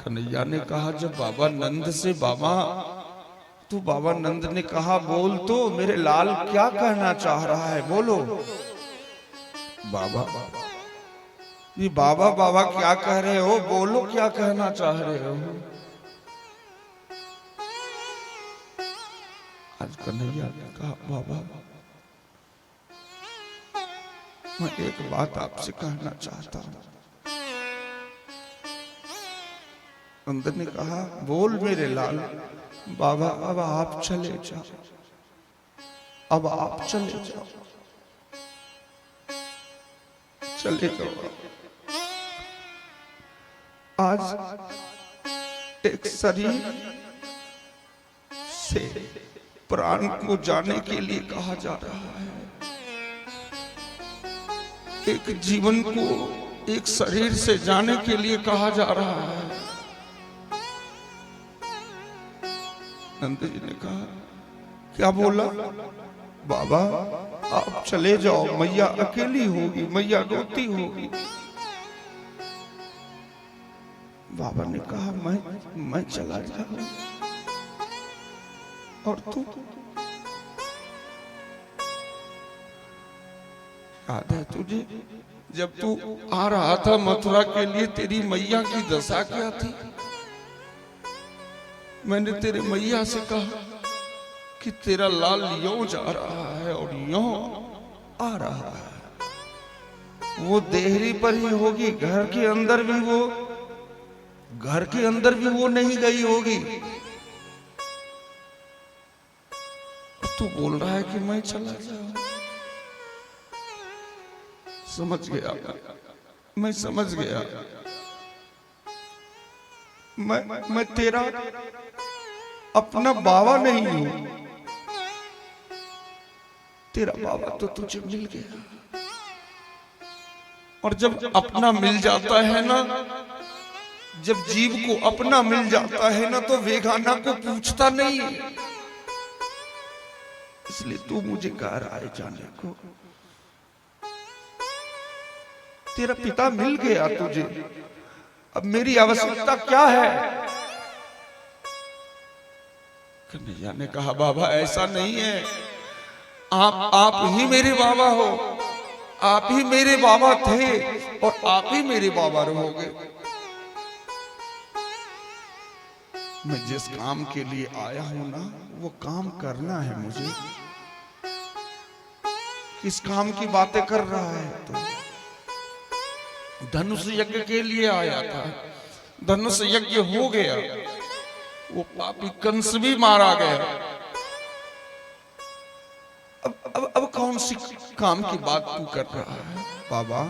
कन्हैया ने कहा जब बाबा नंद से बाबा, तो बाबा नंद ने कहा बोल तो मेरे लाल क्या कहना चाह रहा है, बोलो। बाबा, ये बाबा बाबा क्या कह रहे हो, बोलो क्या कहना चाह रहे हो। आज कन्हैया ने कहा बाबा मैं एक बात आपसे कहना चाहता हूं। नंद ने कहा बोल मेरे लाल। बाबा अब आप चले जाओ, अब आप चले जाओ, चले जाओ। आज एक शरीर से प्राण को जाने के लिए कहा जा रहा है, एक जीवन को एक शरीर से जाने के लिए कहा जा रहा है। नंद जी ने कहा क्या बोला। बाबा आप चले जाओ, मैया अकेली होगी, मैया रोती होगी। बाबा ने कहा मैं चला जाऊं और तू। याद है तुझे जब तू आ रहा था मथुरा के लिए, तेरी मैया की दशा क्या थी। मैंने तेरे मैया से कहा कि तेरा लाल यूं जा रहा है और यूं आ रहा है। वो देहरी पर ही होगी, घर के अंदर भी वो नहीं गई होगी। तू बोल रहा है कि मैं चला जाऊं। समझ गया, मैं समझ गया। मैं तेरा अपना बाबा नहीं हूं, तेरा बाबा तो तुझे मिल गया। और जब अपना मिल जाता है ना, जब जीव को अपना मिल जाता है ना, तो बेगाना को पूछता नहीं। इसलिए तू मुझे कह रहा है जाने को। तेरा पिता मिल गया तुझे, अब मेरी आवश्यकता क्या है। कन्हैया ने कहा बाबा ऐसा नहीं है, आप ही मेरे बाबा हो, आप ही मेरे बाबा थे और आप ही मेरे बाबा रहोगे। मैं जिस काम के लिए आया हूं ना, वो काम करना है मुझे। किस काम की बातें कर रहा है तो? धनुष यज्ञ के लिए आया था, धनुष यज्ञ हो गया, वो पापी कंस भी मारा गया। अब कौन सी काम की बात तू कर रहा है। बाबा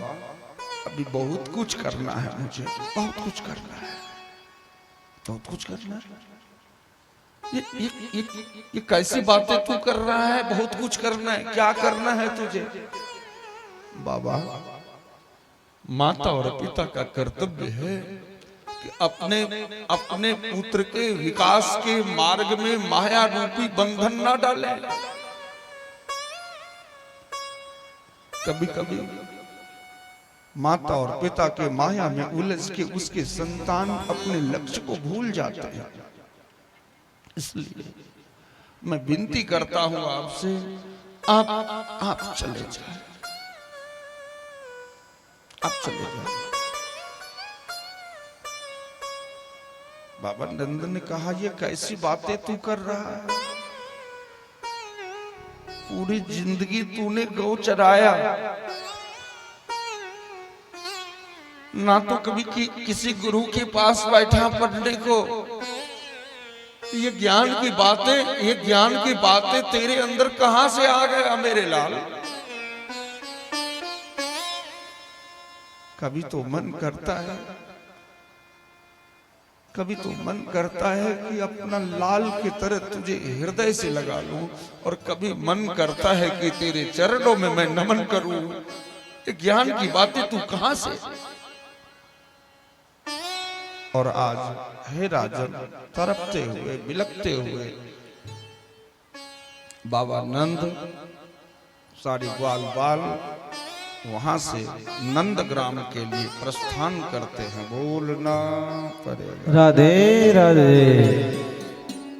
अभी बहुत कुछ करना है मुझे, बहुत कुछ करना है, बहुत कुछ करना है। ये कैसी बातें तू कर रहा है। बहुत कुछ करना है, क्या करना है तुझे। बाबा माता और पिता का कर्तव्य है कि अपने पुत्र के विकास के मार्ग में माया रूपी बंधन ना डाले। कभी कभी माता और पिता के माया में उलझ के उसके संतान अपने लक्ष्य को भूल जाते हैं। इसलिए मैं विनती करता हूं आपसे, आप चले जाए, आप चले जाए। बाबा नंद ने कहा ये कैसी बातें तू कर रहा है। पूरी जिंदगी तूने गौ चराया, ना तो कभी किसी गुरु के पास बैठा पढ़ने को। ये ज्ञान की बातें तेरे अंदर कहां से आ गया मेरे लाल। कभी तो मन करता है, कभी तो मन करता है कि अपना लाल की तरह तुझे हृदय से लगा लूं, और कभी मन करता है कि तेरे चरणों में मैं नमन करूं। ये ज्ञान की बातें तू कहां से। और आज हे राजन तड़पते हुए बिलखते हुए बाबा नंद सारी ग्वाल बाल वहां से नंदग्राम के लिए प्रस्थान करते हैं। बोलना पड़ेगा। राधे राधे।